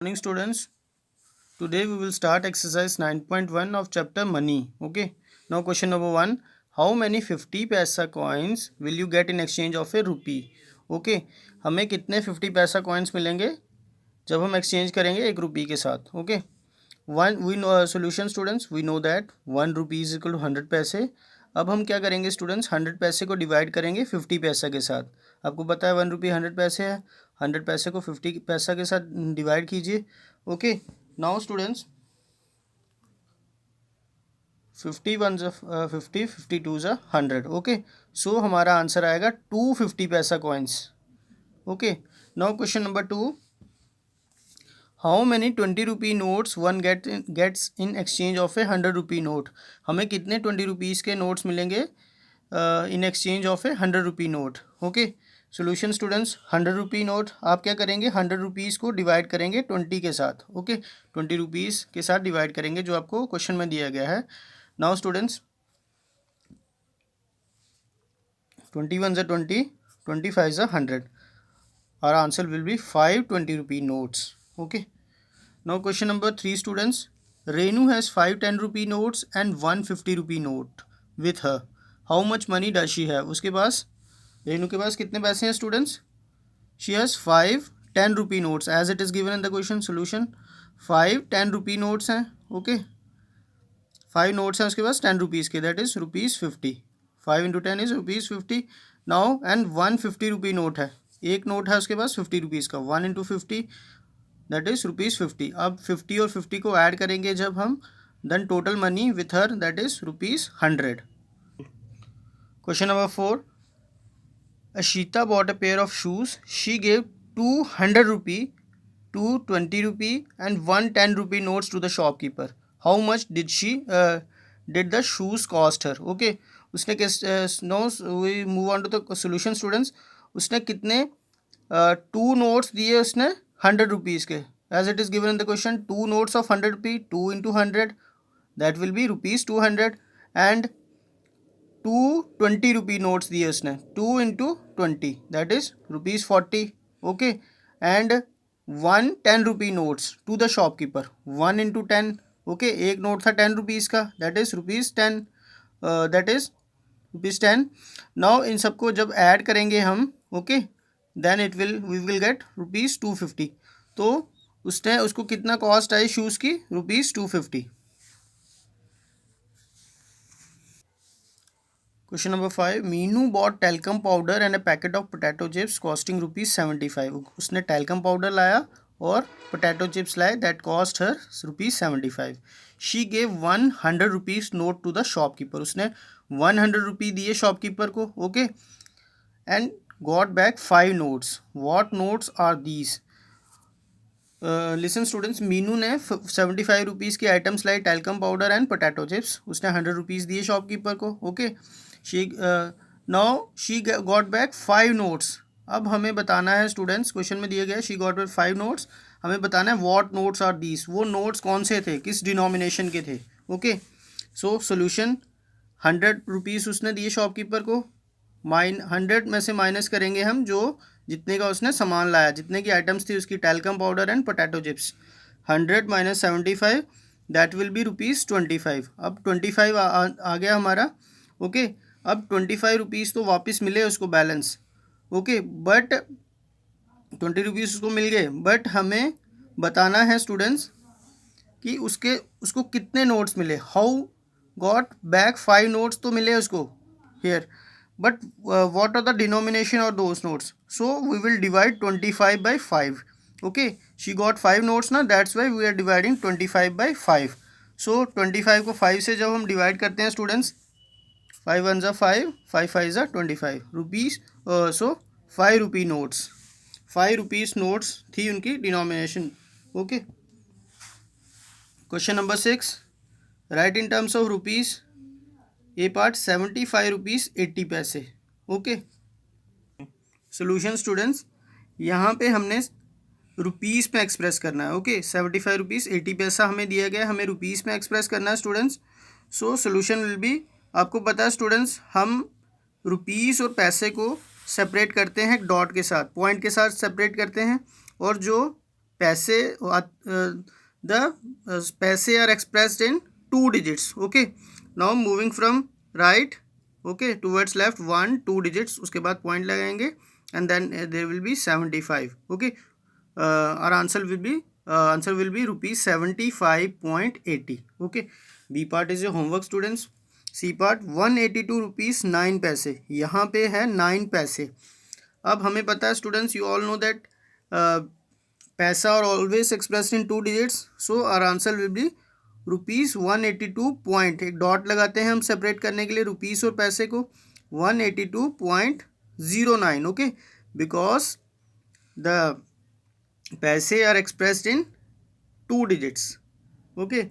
Morning students. Today we will start exercise 9.1 of chapter money. Okay. Now question number 1. How many 50 पैसा coins will you get in exchange of a rupee? Okay. हमें कितने 50 पैसा coins मिलेंगे जब हम exchange करेंगे एक रुपये के साथ. Okay. One we know solution students we know that 1 rupee is equal to 100 paise. अब हम क्या करेंगे स्टूडेंट्स 100 पैसे को डिवाइड करेंगे 50 पैसा के साथ. आपको पता है 1 रुपी 100 पैसे है. 100 पैसे को 50 पैसा के साथ डिवाइड कीजिए. ओके. नाउ स्टूडेंट्स 50 वन 50 52 ज़ा 100. ओके. सो हमारा आंसर आएगा 250 paisa coins. Okay. Now question number 2. How many 20 rupee notes one gets in exchange of a 100 rupee note. हमें कितने 20 रुपीज़ के नोट्स मिलेंगे in exchange of a 100 rupee note. Okay. Solution students 100 rupee note आप क्या करेंगे 100 rupees को divide करेंगे 20 के साथ. ओके. 20 रुपीज़ के साथ डिवाइड करेंगे जो आपको क्वेश्चन में दिया गया है. नाउ स्टूडेंट्स 21 ज़ा 20, 25 ज़ा 100. Our answer will be 5 20 rupee notes. Okay. Now question number 3 students. Renu has 5 10 rupee notes and 1 50 rupee note with her. How much money does she have? उसके पास रेनू के पास कितने पैसे हैं students? She has 5 10 rupee notes as it is given in the question solution. 5 10 rupee notes हैं. Okay. 5 notes हैं उसके पास 10 rupees के, that is ₹50. 5 into 10 is ₹50. Now and 1 50 rupee note है. एक नोट है उसके पास 50 रुपीज़ का. 1 into 50 दैट इज़ ₹50. अब 50 और 50 को ऐड करेंगे जब हम, then total money with her that is ₹100. Question number 4. Ashita bought a pair of shoes. She gave 200 rupee, 2 20 rupee and 1 10 rupee notes to the shopkeeper. How much did the shoes cost her? Okay. उसने किस no we move on to the solution students. उसने कितने 2 notes दिए उसने 100 rupees के. As it is given in the question 2 notes of 100 rupee, 2 into 100 that will be ₹200. And 2 20 rupee notes दिए उसने 2 into 20 that is ₹40. Okay. And 1 10 rupee notes to the shopkeeper 1 into 10. Okay. एक note था 10 rupees का that is ₹10. That is ₹10. Now इन सबको जब add करेंगे हम, okay, then we will get ₹250. तो उसने उसको कितना कॉस्ट आई शूज़ की ₹250. Question number 5. Meenu bought talcum powder and a packet of potato chips costing ₹75. उसने टेल्कम पाउडर लाया और पोटैटो चिप्स लाए that cost her ₹75. She gave 100 rupees note to the shopkeeper. उसने 100 रुपी दिए शॉपकीपर को. Okay. And got back 5 notes. What notes are these? Listen students. Meenu ने 75 rupees की items लाई talcum powder and potato chips. उसने 100 rupees दिए shopkeeper को. Okay. Now she got back 5 notes. अब हमें बताना है स्टूडेंट्स, क्वेश्चन में दिया गया है शी गॉट बैक 5 नोट्स. हमें बताना है व्हाट नोट्स आर दीज. वो नोट्स कौन से थे, किस डिनोमिनेशन के थे. ओके. सो सोल्यूशन 100 रुपीज़ उसने दिए शॉपकीपर को. 100 में से माइनस करेंगे हम जो जितने का उसने सामान लाया, जितने की आइटम्स थी उसकी talcum powder and potato chips. 100 minus 75 that will B ₹25. अब 25 आ गया हमारा. ओके. अब 25 रुपीज़ तो वापस मिले उसको बैलेंस. ओके. बट 20 रुपीज़ उसको मिल गए, बट हमें बताना है स्टूडेंट्स कि उसको कितने नोट्स मिले. हाउ गॉट बैक 5 नोट्स तो मिले उसको hair, but what are the denomination of those notes? So we will divide 25 by 5. Okay. She got 5 notes ना, that's why we are dividing 25 by 5. So 25 को 5 से जब हम डिवाइड करते हैं स्टूडेंट्स, 5 1 ज़ा 5, 5 5 ज़ा 25 रुपीज़. सो 5 रुपी नोट्स, 5 रुपीज़ नोट्स थी उनकी denomination. Okay. Question number 6. Right in terms of rupees. A part 75 rupees 80 पैसे. ओके. सोल्यूशन स्टूडेंट्स यहाँ पे हमने रुपीज़ में एक्सप्रेस करना है. ओके. 75 रुपीज़ 80 पैसा हमें दिया गया है, हमें रुपीज़ में एक्सप्रेस करना है students. So solution will be, आपको पता है स्टूडेंट्स हम रुपीज़ और पैसे को सेपरेट करते हैं डॉट के साथ, पॉइंट के साथ सेपरेट करते हैं, और जो पैसे the paise are expressed in 2 digits. Okay, now moving from right, okay, towards left, 1 2 digits, उसके बाद पॉइंट लगाएंगे and then there will be 75. Okay, our answer will be rupees 75.80. Okay, B part is your homework students. C part 182 rupees 9 पैसे, यहाँ पे है 9 पैसे. अब हमें पता है students, you all know that paisa और always expressed in 2 digits, so our answer will be rupees 182 point, एक डॉट लगाते हैं हम सेपरेट करने के लिए रुपीज़ और पैसे को, 182.09. Okay, because the paise are expressed in 2 digits. Okay,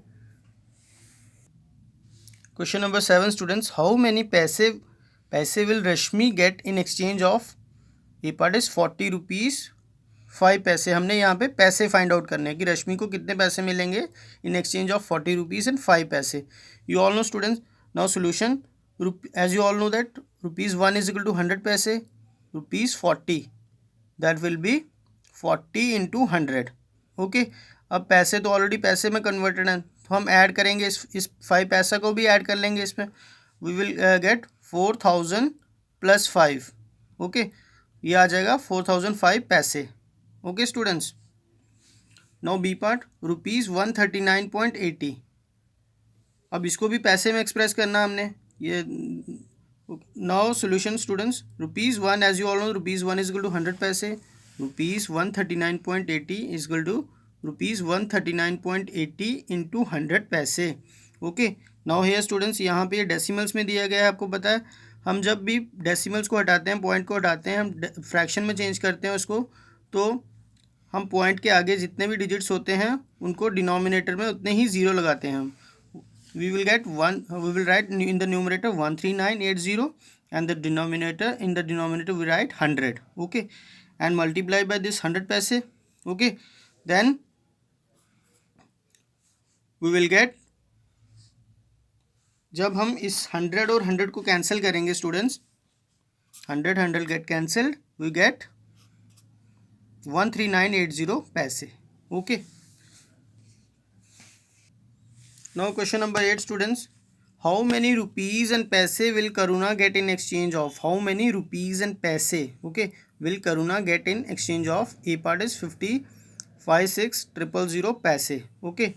question number 7 students, how many paise will Rashmi get in exchange of, ये पार्ट इज 40 रुपीज़ 5 पैसे. हमने यहाँ पे पैसे फाइंड आउट करने हैं कि रश्मि को कितने पैसे मिलेंगे in exchange of 40 rupees and 5 paise. You all know students, now solution, as you all know that rupees 1 is equal to 100 paise, rupees 40, that will be 40 into 100. Okay, अब पैसे तो ऑलरेडी पैसे में कन्वर्टेड हैं, तो हम ऐड करेंगे इस 5 पैसा को भी ऐड कर लेंगे इसमें. We will get 4000 plus 5. Okay, ये आ जाएगा 4005 पैसे. Okay students, now B part, rupees 139.80. अब इसको भी पैसे में एक्सप्रेस करना हमने. ये now solution students, rupees 1, as you all know rupees 1 is equal to 100 paise, rupees 139.80 is equal to rupees 139.80 into 100 paise. Okay, now here students, यहाँ पे डेसिमल्स में दिया गया है. आपको पता है हम जब भी डेसिमल्स को हटाते हैं, पॉइंट को हटाते हैं, हम फ्रैक्शन में चेंज करते हैं उसको, तो हम पॉइंट के आगे जितने भी डिजिट्स होते हैं उनको डिनोमिनेटर में उतने ही ज़ीरो लगाते हैं हम. We will write in the numerator 13980 and the denominator we write 100. Okay, and multiply by this 100 paise. Okay, then we will get, जब हम इस 100 और 100 को कैंसिल करेंगे students, 100 get cancelled, we get 13980 paise. Okay, now question number 8 students, how many rupees and paise will Karuna get in exchange of, how many rupees and paise, okay, will Karuna get in exchange of, A part is 55,6,000 पैसे. Okay,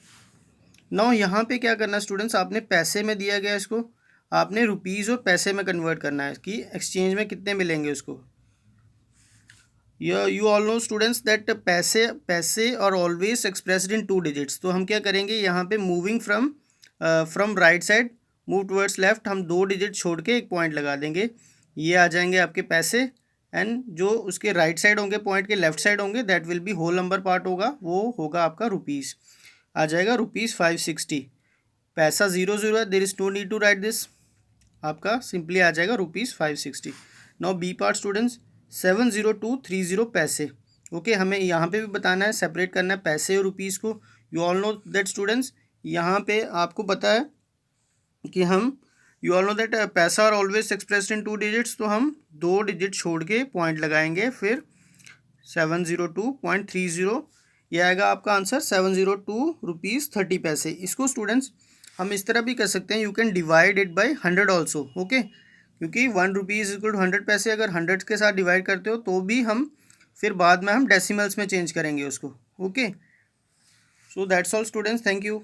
now यहाँ पे क्या करना students, आपने पैसे में दिया गया इसको, आपने रुपीज़ और पैसे में कन्वर्ट करना है कि एक्सचेंज में कितने मिलेंगे उसको. You all know students that paise are always expressed in 2 digits. तो हम क्या करेंगे यहाँ पे, moving from right side move towards left, हम 2 digit छोड़ के एक पॉइंट लगा देंगे. ये आ जाएंगे आपके पैसे, एंड जो उसके राइट साइड होंगे, पॉइंट के लेफ्ट साइड होंगे, that will be whole number part होगा, वो होगा आपका रुपीज़. आ जाएगा रुपीज़ 560. पैसा 0 है, there is no need to write this, आपका सिंपली आ जाएगा rupees 560. Now B part students, 70230 paise. Okay, हमें यहाँ पे भी बताना है, सेपरेट करना है पैसे और रुपीज़ को. You all know that students, यहाँ पे आपको पता है कि हम, you all know that paisa are always expressed in 2 digits, तो हम 2 digit छोड़ के पॉइंट लगाएंगे, फिर 702.30, यह आएगा आपका आंसर 702 रुपीज़ 30 पैसे. इसको स्टूडेंट्स हम इस तरह भी कर सकते हैं, you can divide it by 100 also. Okay, क्योंकि 1 रुपीज़ इक्वल टू 100 पैसे अगर 100 के साथ डिवाइड करते हो तो भी हम फिर बाद में हम डेसिमल्स में चेंज करेंगे उसको. Okay, so that's all students, thank you.